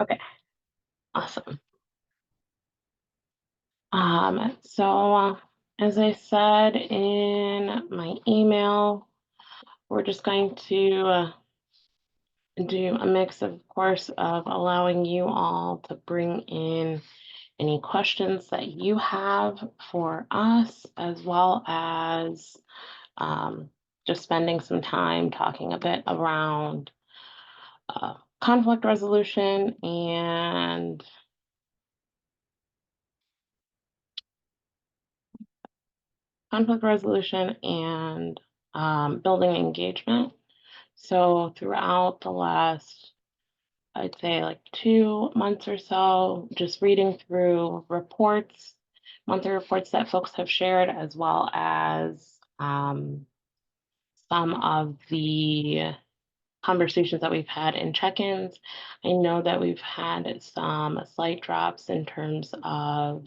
Okay, awesome. So as I said in my email, we're just going to do a mix, of course, of allowing you all to bring in any questions that you have for us, as well as um, just spending some time talking a bit around uh, conflict resolution and building engagement. So throughout the last, I'd say like 2 months or so, just reading through reports, monthly reports that folks have shared, as well as some of the conversations that we've had in check-ins. I know that we've had some slight drops in terms of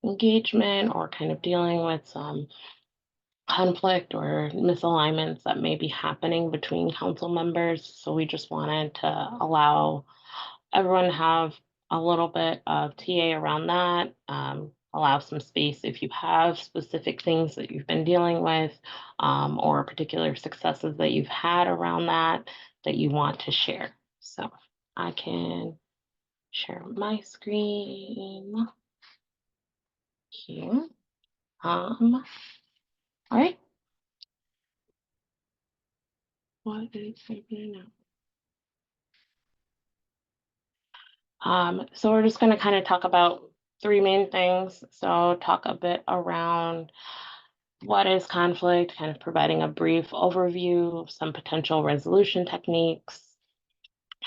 engagement or kind of dealing with some conflict or misalignments that may be happening between council members. So we just wanted to allow everyone to have a little bit of TA around that, allow some space if you have specific things that you've been dealing with, or particular successes that you've had around that you want to share. So I can share my screen here. All right. What is happening now? So we're just going to kind of talk about three main things. So talk a bit around what is conflict, kind of providing a brief overview of some potential resolution techniques,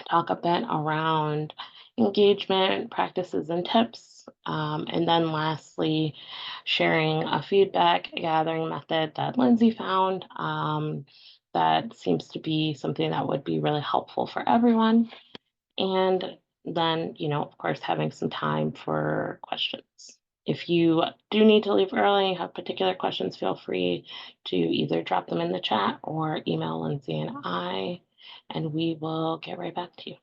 talk a bit around engagement practices and tips, and then lastly, sharing a feedback gathering method that Lindsay found that seems to be something that would be really helpful for everyone. And then, of course, having some time for questions. If you do need to leave early, have particular questions, feel free to either drop them in the chat or email Lindsay and I, and we will get right back to you.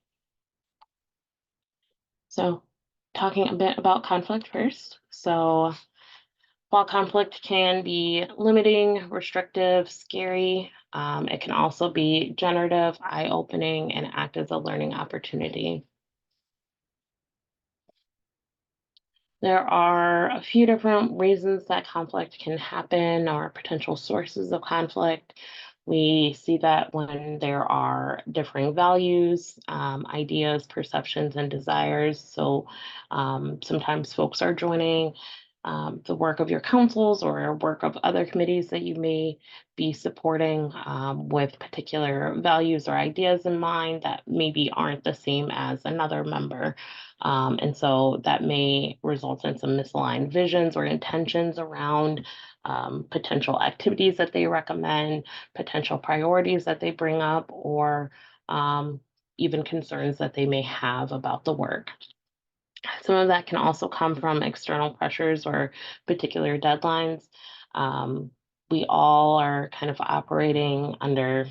So, talking a bit about conflict first. So, while conflict can be limiting, restrictive, scary, it can also be generative, eye-opening, and act as a learning opportunity. There are a few different reasons that conflict can happen or potential sources of conflict. We see that when there are differing values, ideas, perceptions, and desires. So sometimes folks are joining the work of your councils or work of other committees that you may be supporting with particular values or ideas in mind that maybe aren't the same as another member. And so that may result in some misaligned visions or intentions around potential activities that they recommend, potential priorities that they bring up, or even concerns that they may have about the work. Some of that can also come from external pressures or particular deadlines. We all are kind of operating under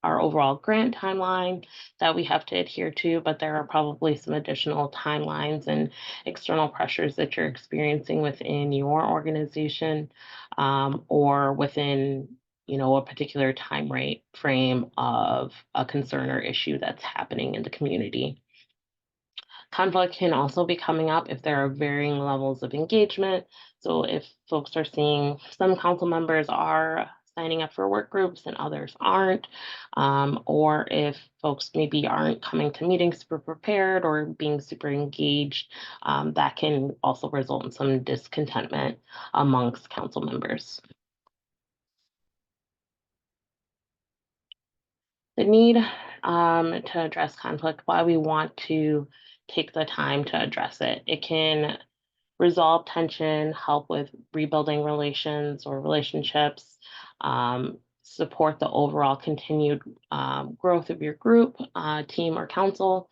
our overall grant timeline that we have to adhere to, but there are probably some additional timelines and external pressures that you're experiencing within your organization or within a particular time rate frame of a concern or issue that's happening in the community. Conflict can also be coming up if there are varying levels of engagement. So if folks are seeing some council members are signing up for work groups and others aren't, or if folks maybe aren't coming to meetings super prepared or being super engaged, that can also result in some discontentment amongst council members. The need to address conflict, why we want to take the time to address it. It can resolve tension, help with rebuilding relations or relationships, support the overall continued growth of your group, team, or council.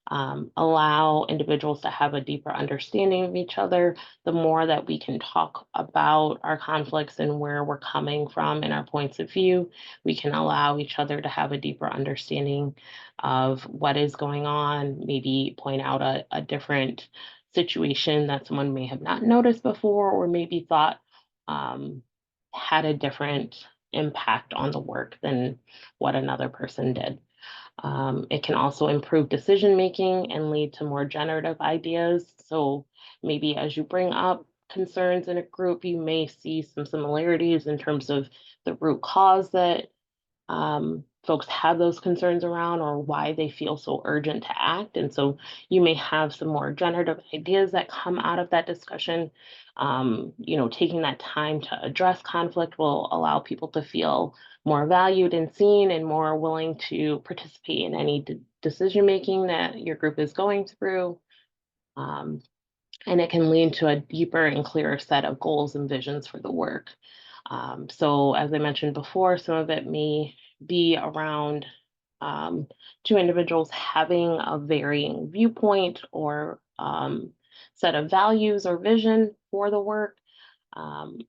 allow individuals to have a deeper understanding of each other. The more that we can talk about our conflicts and where we're coming from and our points of view, we can allow each other to have a deeper understanding of what is going on, maybe point out a different situation that someone may have not noticed before or maybe thought had a different impact on the work than what another person did. It can also improve decision making and lead to more generative ideas. So maybe as you bring up concerns in a group, you may see some similarities in terms of the root cause that folks have those concerns around or why they feel so urgent to act. And so you may have some more generative ideas that come out of that discussion. Taking that time to address conflict will allow people to feel more valued and seen and more willing to participate in any decision making that your group is going through. Um, and it can lead to a deeper and clearer set of goals and visions for the work. So, as I mentioned before, some of it may be around two individuals having a varying viewpoint or set of values or vision for the work. Um,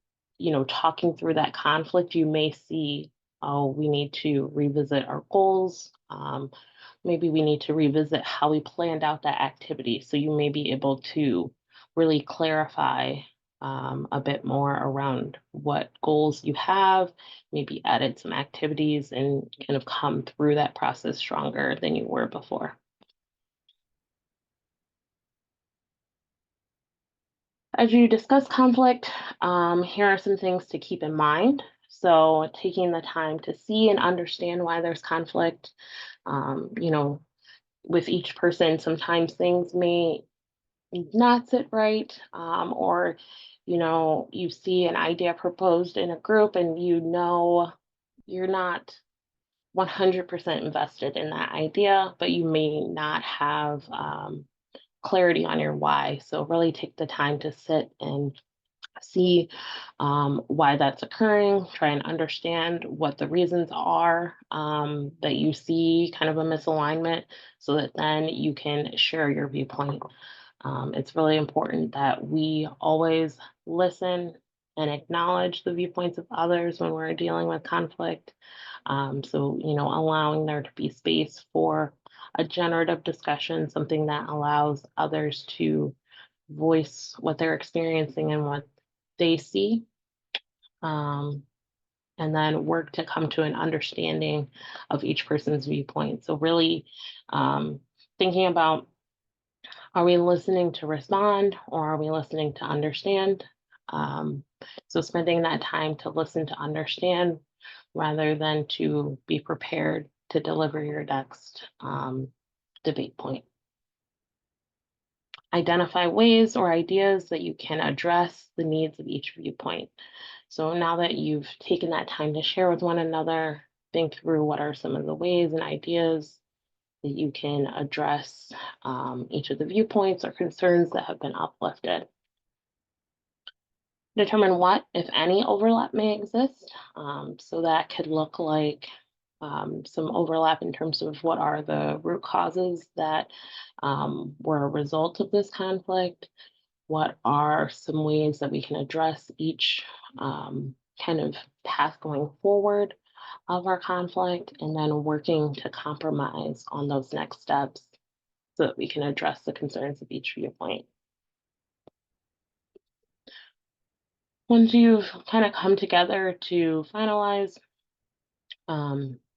Talking through that conflict, you may see, oh, we need to revisit our goals. Maybe we need to revisit how we planned out that activity. So you may be able to really clarify a bit more around what goals you have, maybe added some activities and kind of come through that process stronger than you were before. As you discuss conflict, here are some things to keep in mind. So, taking the time to see and understand why there's conflict. Um, you know, with each person, sometimes things may not sit right, or you see an idea proposed in a group and you're not 100% invested in that idea, but you may not have clarity on your why. So, really take the time to sit and see why that's occurring, try and understand what the reasons are that you see kind of a misalignment so that then you can share your viewpoint. It's really important that we always listen and acknowledge the viewpoints of others when we're dealing with conflict. Allowing there to be space for a generative discussion, something that allows others to voice what they're experiencing and what they see, um, and then work to come to an understanding of each person's viewpoint. So, really thinking about, are we listening to respond or are we listening to understand? Um, so, spending that time to listen to understand rather than to be prepared to deliver your next debate point. Identify ways or ideas that you can address the needs of each viewpoint. So now that you've taken that time to share with one another, think through what are some of the ways and ideas that you can address each of the viewpoints or concerns that have been uplifted. Determine what, if any, overlap may exist. So that could look like some overlap in terms of what are the root causes that were a result of this conflict. What are some ways that we can address each kind of path going forward of our conflict, and then working to compromise on those next steps so that we can address the concerns of each viewpoint. Once you've kind of come together to finalize,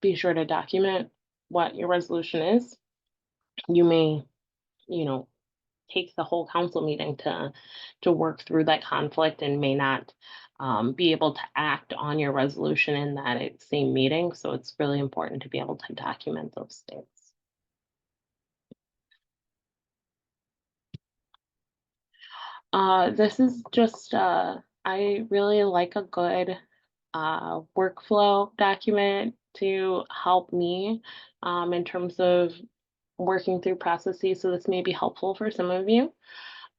be sure to document what your resolution is. You may, you know, take the whole council meeting to work through that conflict and may not be able to act on your resolution in that same meeting. So it's really important to be able to document those things. This is just, I really like a good workflow document to help me in terms of working through processes. So this may be helpful for some of you.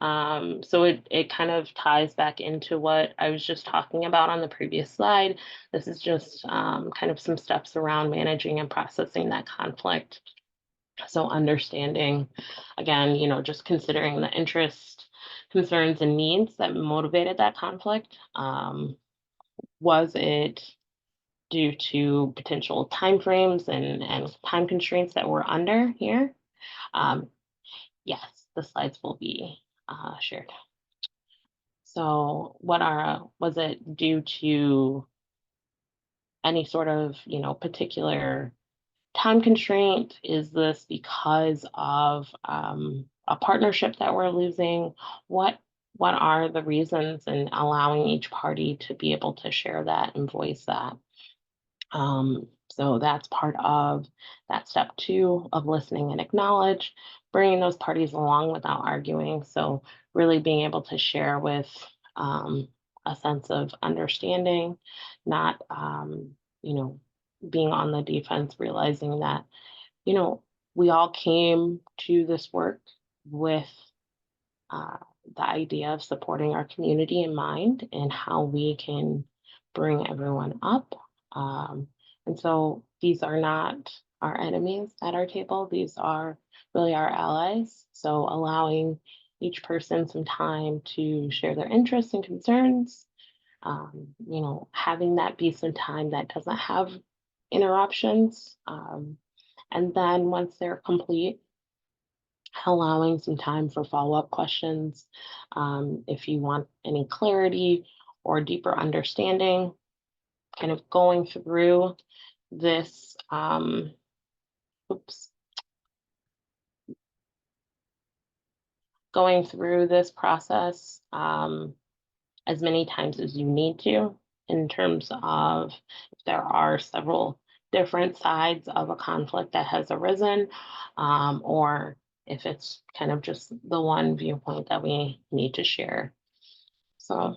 So it kind of ties back into what I was just talking about on the previous slide. This is just kind of some steps around managing and processing that conflict. So understanding, again, just considering the interest, concerns, and needs that motivated that conflict. Was it due to potential timeframes and time constraints that we're under here? Um, yes, the slides will be shared. So was it due to any sort of, particular time constraint? Is this because of a partnership that we're losing? What what are the reasons, and allowing each party to be able to share that and voice that? So that's part of that step two of listening and acknowledge, bringing those parties along without arguing. So really being able to share with um, a sense of understanding, not being on the defense, realizing that you know we all came to this work with uh, the idea of supporting our community in mind and how we can bring everyone up. Um, and so these are not our enemies at our table, these are really our allies. So allowing each person some time to share their interests and concerns, having that be some time that doesn't have interruptions. And then once they're complete, allowing some time for follow-up questions. If you want any clarity or deeper understanding, kind of going through this, oops, going through this process as many times as you need to, in terms of if there are several different sides of a conflict that has arisen, or if it's kind of just the one viewpoint that we need to share. So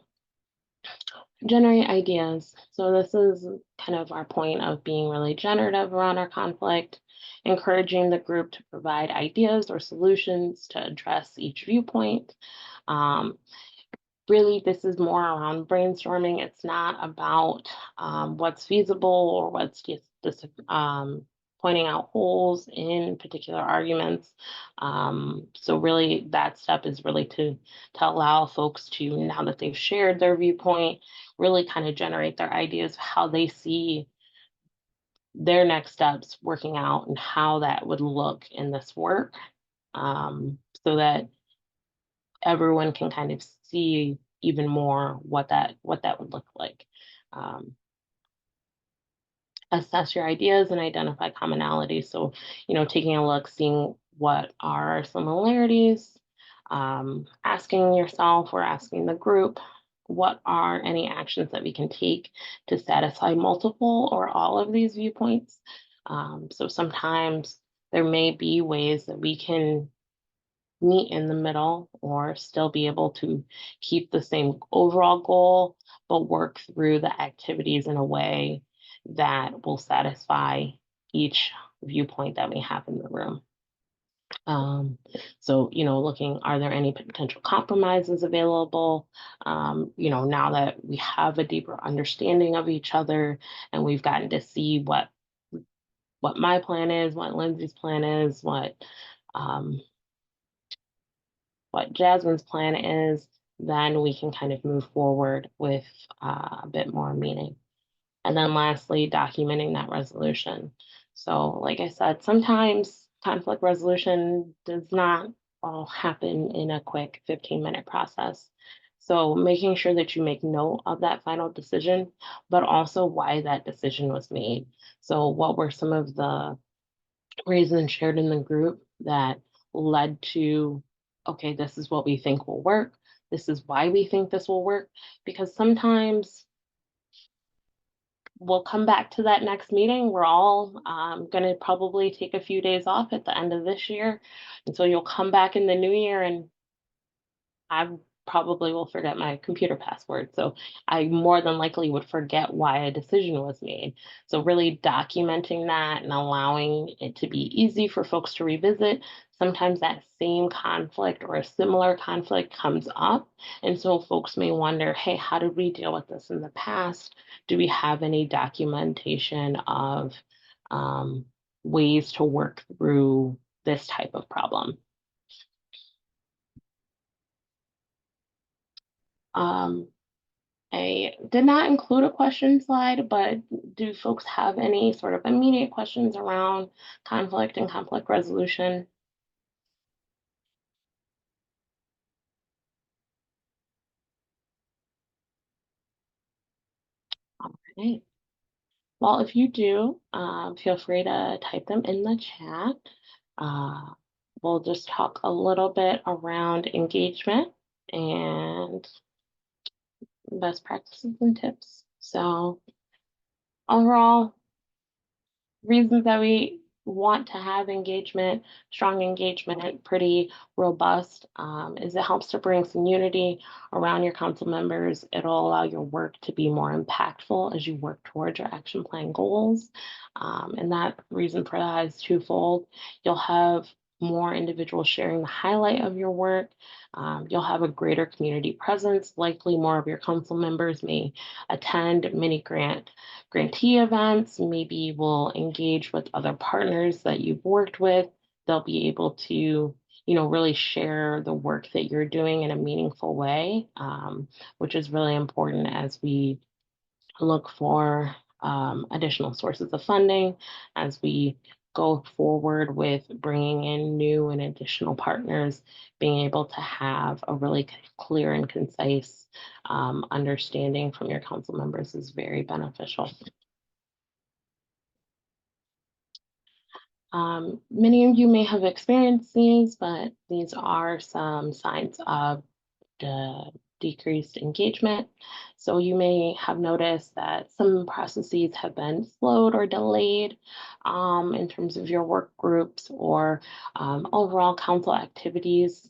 generate ideas. So this is kind of our point of being really generative around our conflict, encouraging the group to provide ideas or solutions to address each viewpoint. Um, Really, this is more around brainstorming. It's not about what's feasible or what's just pointing out holes in particular arguments. So really, that step is really to allow folks to, now that they've shared their viewpoint, really kind of generate their ideas of how they see their next steps working out and how that would look in this work, so that everyone can kind of see even more what that would look like. Um, Assess your ideas and identify commonalities. So, taking a look, seeing what are similarities, asking yourself or asking the group, what are any actions that we can take to satisfy multiple or all of these viewpoints? So sometimes there may be ways that we can meet in the middle or still be able to keep the same overall goal, but work through the activities in a way that will satisfy each viewpoint that we have in the room. Um, so, looking, are there any potential compromises available? Now that we have a deeper understanding of each other and we've gotten to see what my plan is, what Lindsay's plan is, um, what Jasmine's plan is, then we can kind of move forward with a bit more meaning. And then lastly, documenting that resolution. So, like I said, sometimes conflict resolution does not all happen in a quick 15-minute process. So, making sure that you make note of that final decision, but also why that decision was made. So, what were some of the reasons shared in the group that led to, okay, this is what we think will work. This is why we think this will work. Because sometimes we'll come back to that next meeting. We're all going to probably take a few days off at the end of this year. And so you'll come back in the new year and I probably will forget my computer password. So I more than likely would forget why a decision was made. So really documenting that and allowing it to be easy for folks to revisit. Sometimes that same conflict or a similar conflict comes up. And so folks may wonder, hey, how did we deal with this in the past? Do we have any documentation of ways to work through this type of problem. Um, I did not include a question slide, but do folks have any sort of immediate questions around conflict and conflict resolution? All right. Well, if you do, feel free to type them in the chat. Uh, we'll just talk a little bit around engagement and best practices and tips. So overall, reasons that we want to have engagement, strong engagement, pretty robust, is it helps to bring some unity around your council members. It'll allow your work to be more impactful as you work towards your action plan goals. And that reason for that is twofold. You'll have more individuals sharing the highlight of your work. You'll have a greater community presence. Likely more of your council members may attend mini grantee events. Maybe will engage with other partners that you've worked with. They'll be able to, really share the work that you're doing in a meaningful way, which is really important as we look for additional sources of funding, as we go forward with bringing in new and additional partners. Being able to have a really clear and concise understanding from your council members is very beneficial. Many of you may have experienced these, but these are some signs of the decreased engagement. So you may have noticed that some processes have been slowed or delayed in terms of your work groups or overall council activities.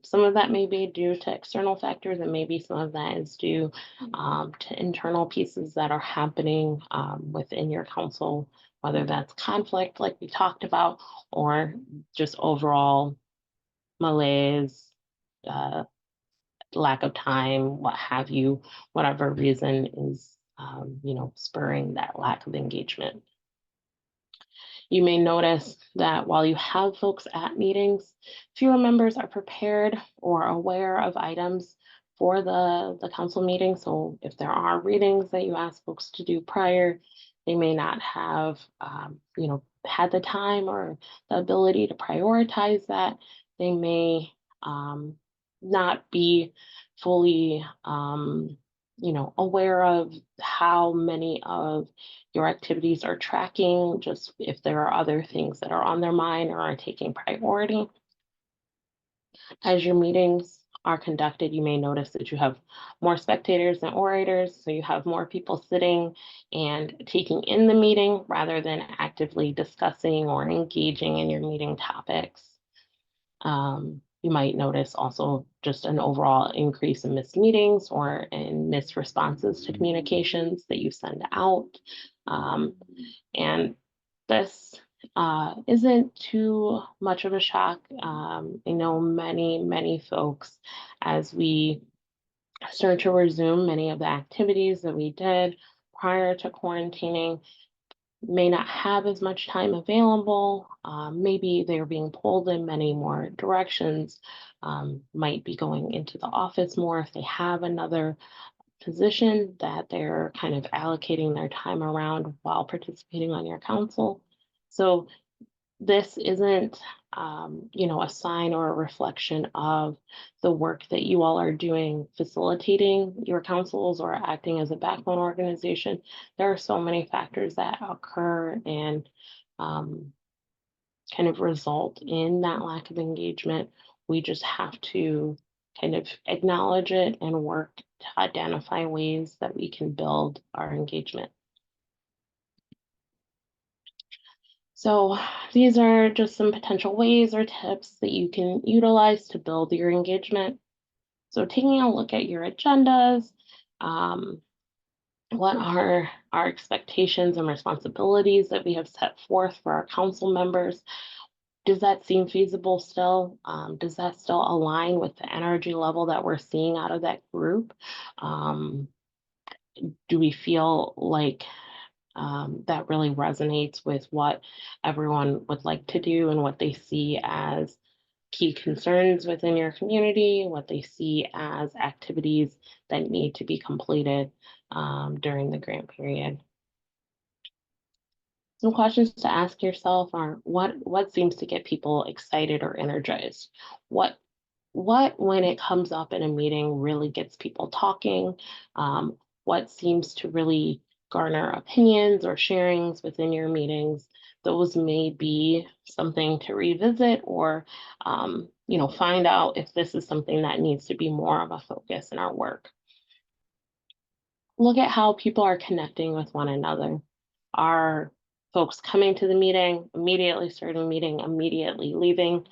Some of that may be due to external factors, and maybe some of that is due to internal pieces that are happening within your council, whether that's conflict, like we talked about, or just overall malaise, uh, lack of time, what have you, whatever reason is, spurring that lack of engagement. You may notice that while you have folks at meetings, fewer members are prepared or aware of items for the council meeting. So if there are readings that you ask folks to do prior, they may not have, had the time or the ability to prioritize that. They may not be fully, aware of how many of your activities are tracking, just if there are other things that are on their mind or are taking priority. As your meetings are conducted, you may notice that you have more spectators than orators, so you have more people sitting and taking in the meeting rather than actively discussing or engaging in your meeting topics. You might notice also just an overall increase in missed meetings or in missed responses to communications that you send out. And this isn't too much of a shock. I know many folks, as we start to resume many of the activities that we did prior to quarantining, may not have as much time available. Maybe they're being pulled in many more directions, might be going into the office more if they have another position that they're kind of allocating their time around while participating on your council. So this isn't, a sign or a reflection of the work that you all are doing facilitating your councils or acting as a backbone organization. There are so many factors that occur and kind of result in that lack of engagement. We just have to kind of acknowledge it and work to identify ways that we can build our engagement. So these are just some potential ways or tips that you can utilize to build your engagement. So taking a look at your agendas, what are our expectations and responsibilities that we have set forth for our council members? Does that seem feasible still? Does that still align with the energy level that we're seeing out of that group? Do we feel like that really resonates with what everyone would like to do and what they see as key concerns within your community, what they see as activities that need to be completed during the grant period. Some questions to ask yourself are what seems to get people excited or energized? What when it comes up in a meeting really gets people talking? What seems to really garner opinions or sharings within your meetings? Those may be something to revisit or find out if this is something that needs to be more of a focus in our work. Look at how people are connecting with one another. Are folks coming to the meeting, immediately starting the meeting, immediately leaving?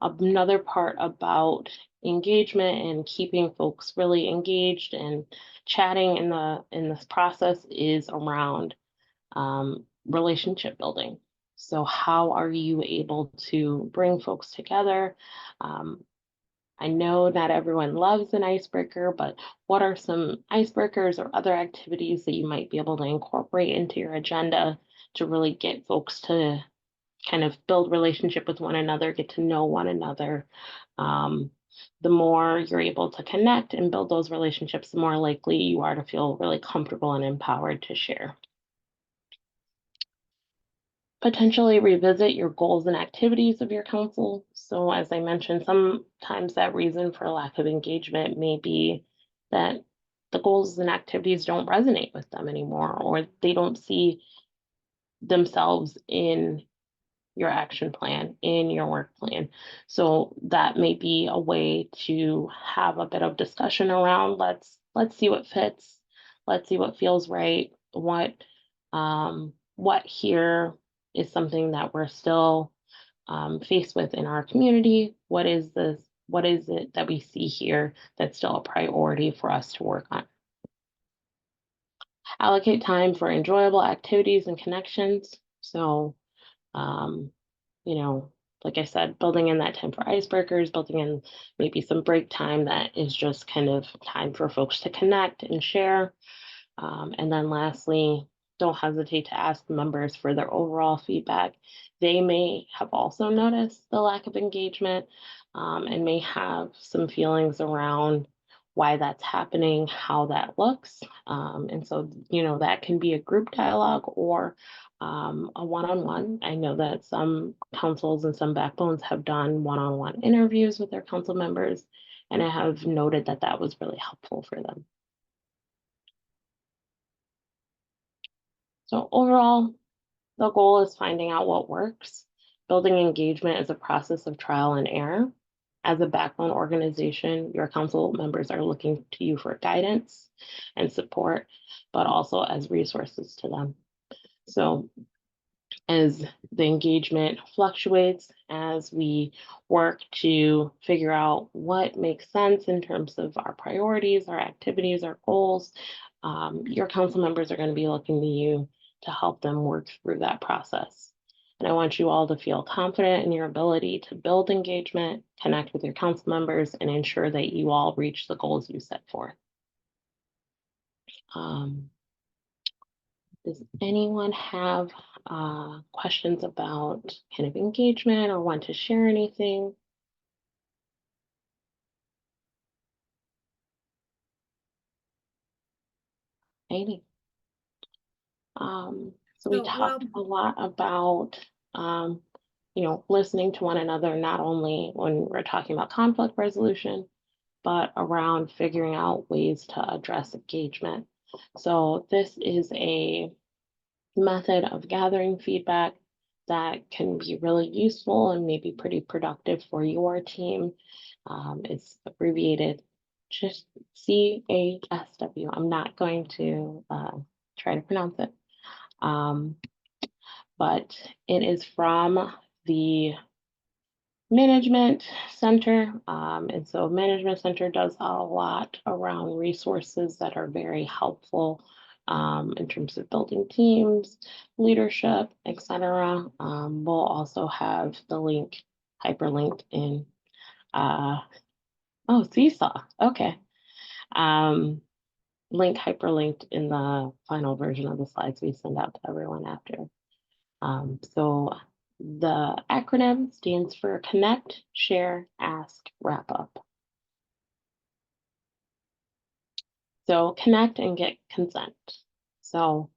Another part about engagement and keeping folks really engaged and chatting in this process is around relationship building. So how are you able to bring folks together? I know not everyone loves an icebreaker, but what are some icebreakers or other activities that you might be able to incorporate into your agenda to really get folks to kind of build relationship with one another, get to know one another? The more you're able to connect and build those relationships, the more likely you are to feel really comfortable and empowered to share. Potentially revisit your goals and activities of your council. So as I mentioned, sometimes that reason for lack of engagement may be that the goals and activities don't resonate with them anymore, or they don't see themselves in your action plan, in your work plan. So that may be a way to have a bit of discussion around, let's see what fits, let's see what feels right, what here is something that we're still faced with in our community. What is it that we see here that's still a priority for us to work on? Allocate time for enjoyable activities and connections. So um, like I said, building in that time for icebreakers, building in maybe some break time that is just kind of time for folks to connect and share. And then lastly, don't hesitate to ask members for their overall feedback. They may have also noticed the lack of engagement and may have some feelings around why that's happening, how that looks. And so, that can be a group dialogue or a one-on-one. I know that some councils and some backbones have done one-on-one interviews with their council members, and I have noted that that was really helpful for them. So overall, the goal is finding out what works. Building engagement is a process of trial and error. As a backbone organization, your council members are looking to you for guidance and support, but also as resources to them. So as the engagement fluctuates, as we work to figure out what makes sense in terms of our priorities, our activities, our goals, your council members are going to be looking to you to help them work through that process. And I want you all to feel confident in your ability to build engagement, connect with your council members, and ensure that you all reach the goals you set forth. Does anyone have questions about kind of engagement or want to share anything? Amy? So we talked a lot about, listening to one another, not only when we're talking about conflict resolution, but around figuring out ways to address engagement. So this is a method of gathering feedback that can be really useful and maybe pretty productive for your team. It's abbreviated just CASW. I'm not going to try to pronounce it. But it is from the Management Center. And so Management Center does a lot around resources that are very helpful in terms of building teams, leadership, etc. We'll also have the link hyperlinked in, Seesaw. Okay. link hyperlinked in the final version of the slides we send out to everyone after. So the acronym stands for Connect, Share, Ask, Wrap Up. So connect and get consent. So,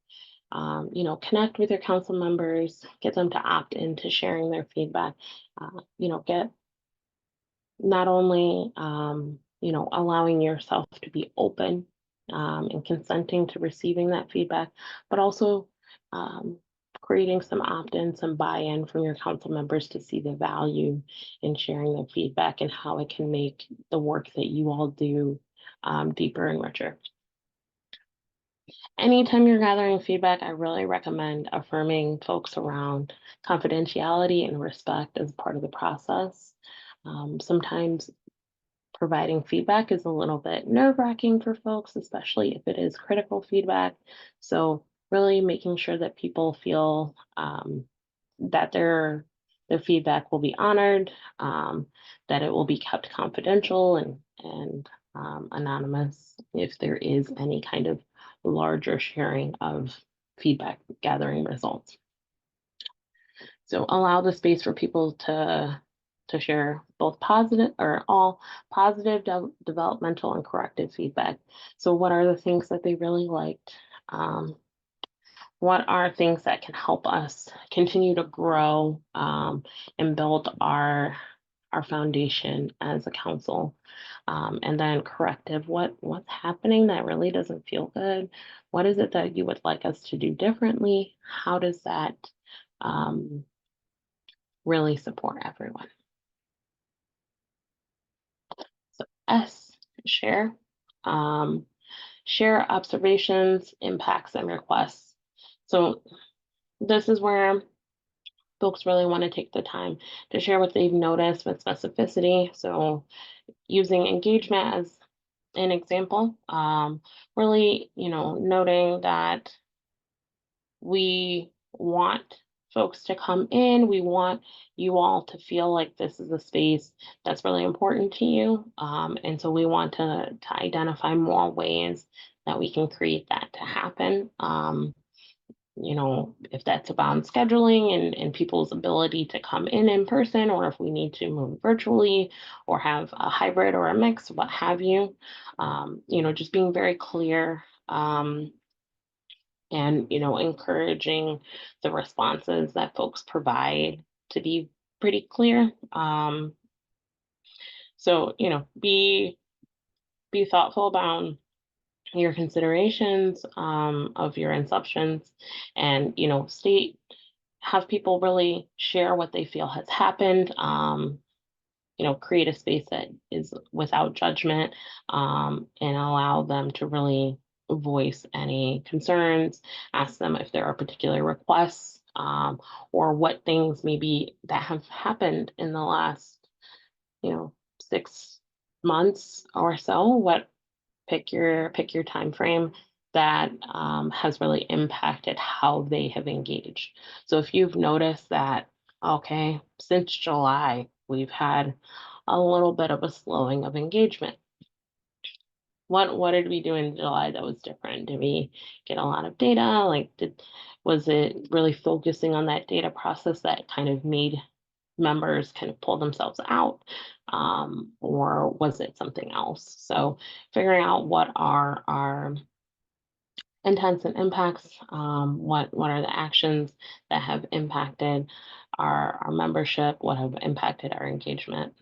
connect with your council members, get them to opt into sharing their feedback, get not only, allowing yourself to be open and consenting to receiving that feedback, but also um, creating some opt-in, some buy-in from your council members to see the value in sharing their feedback and how it can make the work that you all do deeper and richer. Anytime you're gathering feedback, I really recommend affirming folks around confidentiality and respect as part of the process. Sometimes providing feedback is a little bit nerve-wracking for folks, especially if it is critical feedback. So really making sure that people feel that their feedback will be honored, that it will be kept confidential and anonymous if there is any kind of larger sharing of feedback gathering results. So allow the space for people to share both positive or all positive developmental and corrective feedback. So what are the things that they really liked? What are things that can help us continue to grow and build our foundation as a council? And then corrective, what's happening that really doesn't feel good? What is it that you would like us to do differently? How does that really support everyone? So S, share. Share observations, impacts, and requests. So this is where folks really want to take the time to share what they've noticed with specificity. So using engagement as an example, really, noting that we want folks to come in. We want you all to feel like this is a space that's really important to you. And so we want to identify more ways that we can create that to happen. If that's about scheduling and people's ability to come in person, or if we need to move virtually or have a hybrid or a mix, what have you, just being very clear and, encouraging the responses that folks provide to be pretty clear. So, be thoughtful about your considerations of your inceptions and, have people really share what they feel has happened. Create a space that is without judgment and allow them to really voice any concerns, ask them if there are particular requests or what things maybe that have happened in the last, 6 months or so. What pick your time frame that has really impacted how they have engaged. So if you've noticed that, okay, since July, we've had a little bit of a slowing of engagement. What did we do in July that was different? Did we get a lot of data? Was it really focusing on that data process that kind of made members kind of pull themselves out, or was it something else? So figuring out what are our intents and impacts, what are the actions that have impacted our membership, what have impacted our engagement.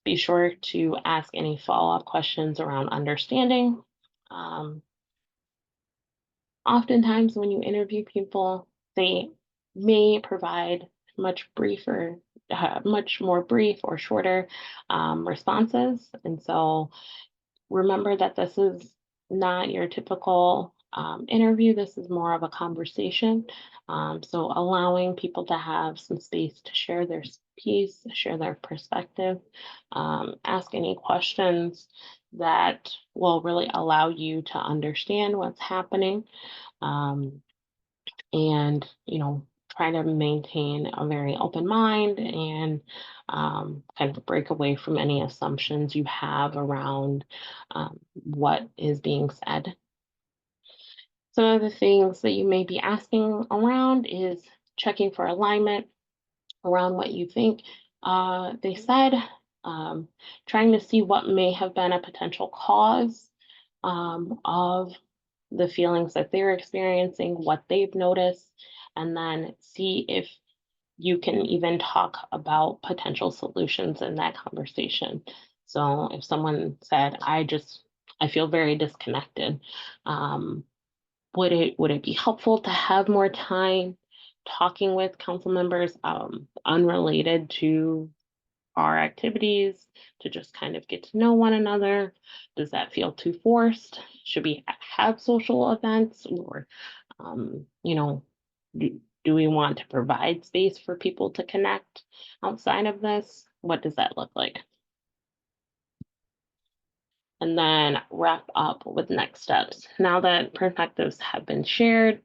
Be sure to ask any follow-up questions around understanding. Oftentimes when you interview people, they may provide much more brief or shorter responses. And so remember that this is not your typical interview. This is more of a conversation. So allowing people to have some space to share their piece, share their perspective, ask any questions that will really allow you to understand what's happening. And, try to maintain a very open mind and kind of break away from any assumptions you have around what is being said. Some of the things that you may be asking around is checking for alignment around what you think they said, um, trying to see what may have been a potential cause of the feelings that they're experiencing, what they've noticed, and then see if you can even talk about potential solutions in that conversation. So if someone said, I feel very disconnected, um, would it be helpful to have more time talking with council members unrelated to our activities to just kind of get to know one another? Does that feel too forced? Should we have social events, or you know, do we want to provide space for people to connect outside of this? What does that look like? And then wrap up with next steps. Now that perspectives have been shared,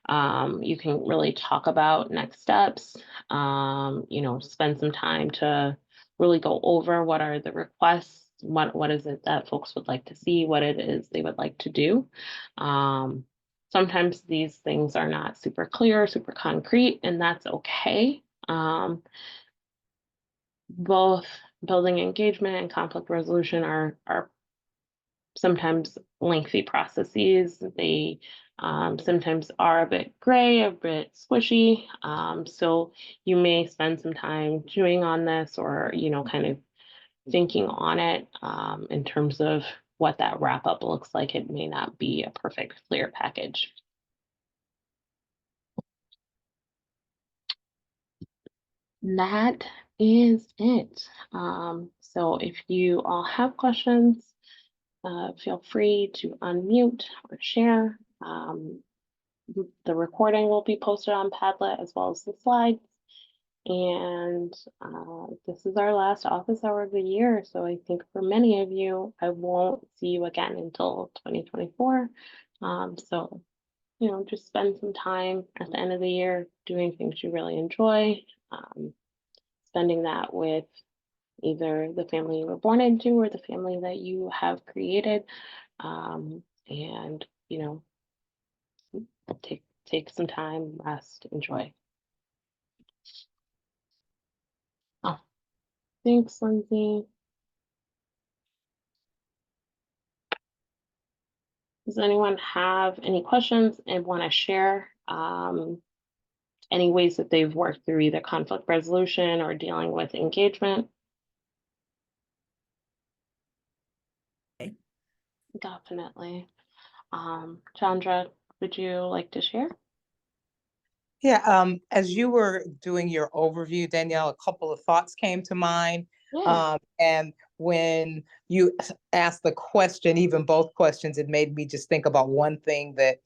you can really talk about next steps. Spend some time to really go over what are the requests, what is it that folks would like to see, what it is they would like to do. Um, Sometimes these things are not super clear, super concrete, and that's okay. Both building engagement and conflict resolution are sometimes lengthy processes. They sometimes are a bit gray, a bit squishy. So you may spend some time chewing on this, or, kind of thinking on it in terms of what that wrap up looks like. It may not be a perfect clear package. That is it. So if you all have questions, feel free to unmute or share. The recording will be posted on Padlet as well as the slides. And this is our last office hour of the year. So I think for many of you, I won't see you again until 2024. So, just spend some time at the end of the year doing things you really enjoy, spending that with either the family you were born into or the family that you have created. And, take some time, rest, enjoy. Oh, thanks, Lindsay. Does anyone have any questions and want to share any ways that they've worked through either conflict resolution or dealing with engagement? Definitely. Chandra, would you like to share? Yeah, as you were doing your overview, Danielle, a couple of thoughts came to mind. Yeah. And when you asked the question, even both questions, it made me just think about one thing that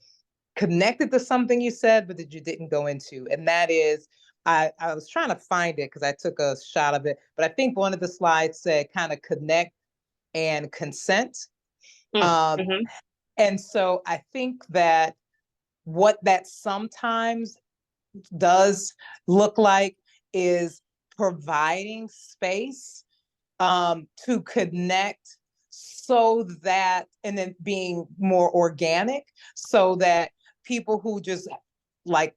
connected to something you said, but that you didn't go into. And that is, I was trying to find it because I took a shot of it, but I think one of the slides said kind of connect and consent. Mm-hmm. And so I think that what that sometimes does look like is providing space to connect, so that, and then being more organic, so that people who like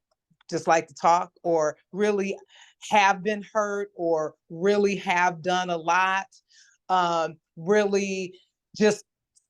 just like to talk, or really have been hurt, or really have done a lot, really just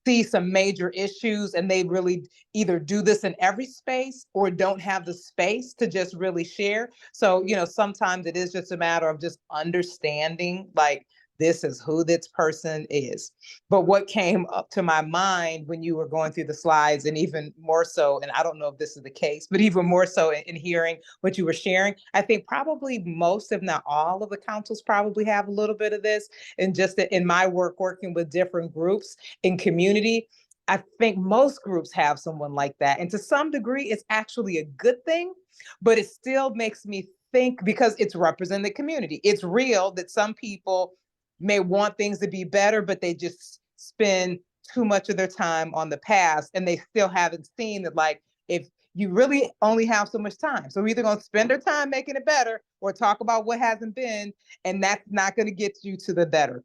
see some major issues, and they really either do this in every space or don't have the space to just really share. So, sometimes it is just a matter of just understanding, like, this is who this person is. But what came up to my mind when you were going through the slides, and even more so, and I don't know if this is the case, but even more so in hearing what you were sharing, I think probably most, if not all, of the councils probably have a little bit of this. And just in my work, working with different groups in community, I think most groups have someone like that. And to some degree, it's actually a good thing, but it still makes me think, because it's representing the community. It's real that some people may want things to be better, but they just spend too much of their time on the past, and they still haven't seen that, like, if you really only have so much time. So we're either going to spend our time making it better or talk about what hasn't been, and that's not going to get you to the better.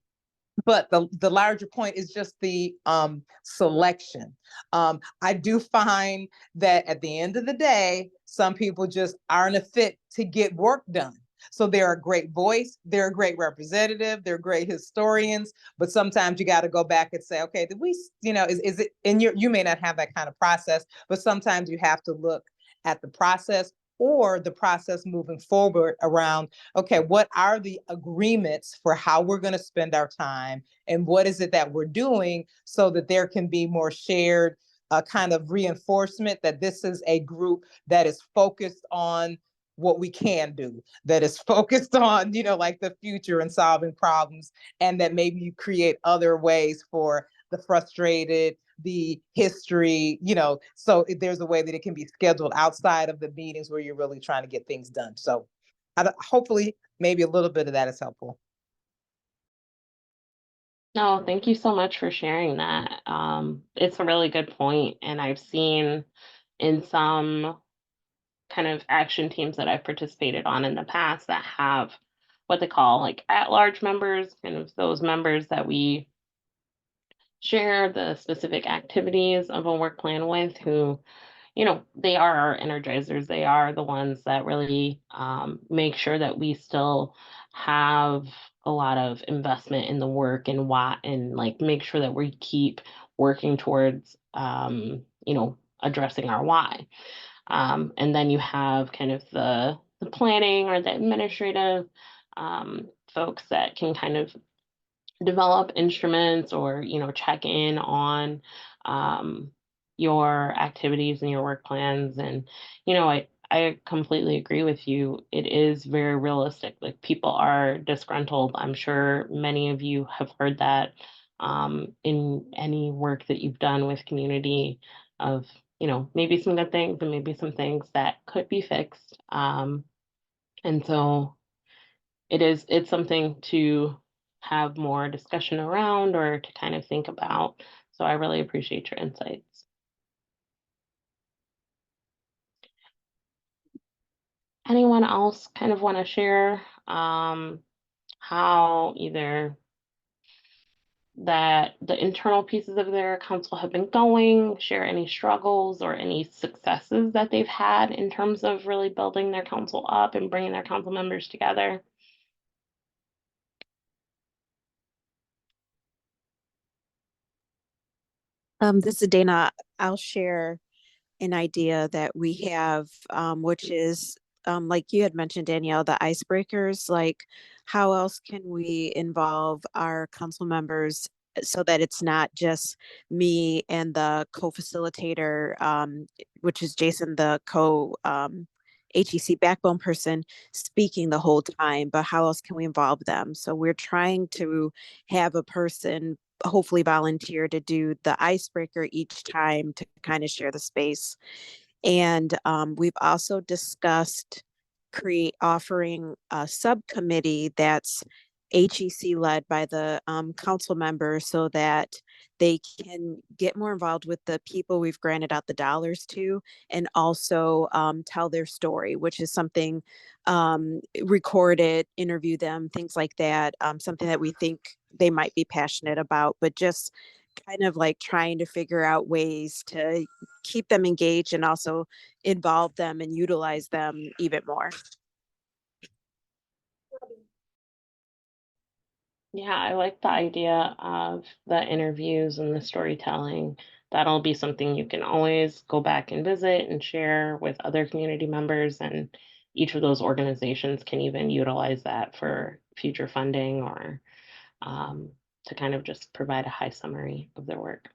But the larger point is just the selection. I do find that at the end of the day, some people just aren't a fit to get work done. So they're a great voice, they're a great representative, they're great historians, but sometimes you got to go back and say, okay, did we, is it, and you may not have that kind of process, but sometimes you have to look at the process or the process moving forward around, okay, what are the agreements for how we're going to spend our time, and what is it that we're doing, so that there can be more shared kind of reinforcement that this is a group that is focused on what we can do, that is focused on, like the future and solving problems, and that maybe you create other ways for the frustrated, the history, so there's a way that it can be scheduled outside of the meetings where you're really trying to get things done. So hopefully maybe a little bit of that is helpful. No, thank you so much for sharing that. It's a really good point, and I've seen in some kind of action teams that I've participated on in the past that have what they call like at-large members, kind of those members that we share the specific activities of a work plan with, who, they are our energizers. They are the ones that really make sure that we still have a lot of investment in the work and why, and like make sure that we keep working towards, addressing our why. And then you have kind of the planning or the administrative folks that can kind of develop instruments or check in on um, your activities and your work plans. And I completely agree with you. It is very realistic. Like, people are disgruntled. I'm sure many of you have heard that in any work that you've done with community, of maybe some good things and maybe some things that could be fixed. And so it's something to have more discussion around or to kind of think about. So I really appreciate your insights. Anyone else kind of want to share how either that the internal pieces of their council have been going, share any struggles or any successes that they've had in terms of really building their council up and bringing their council members together? This is Dana. I'll share an idea that we have, which is, like you had mentioned, Danielle, the icebreakers. Like, how else can we involve our council members so that it's not just me and the co-facilitator, which is Jason, the HEC backbone person, speaking the whole time, but how else can we involve them? So we're trying to have a person hopefully volunteer to do the icebreaker each time to kind of share the space. And we've also discussed offering a subcommittee that's HEC led by the council members, so that they can get more involved with the people we've granted out the dollars to, and also tell their story, which is something, record it, interview them, things like that, something that we think they might be passionate about, but just kind of like trying to figure out ways to keep them engaged and also involve them and utilize them even more. Yeah, I like the idea of the interviews and the storytelling. That'll be something you can always go back and visit and share with other community members, and each of those organizations can even utilize that for future funding or to kind of just provide a high summary of their work.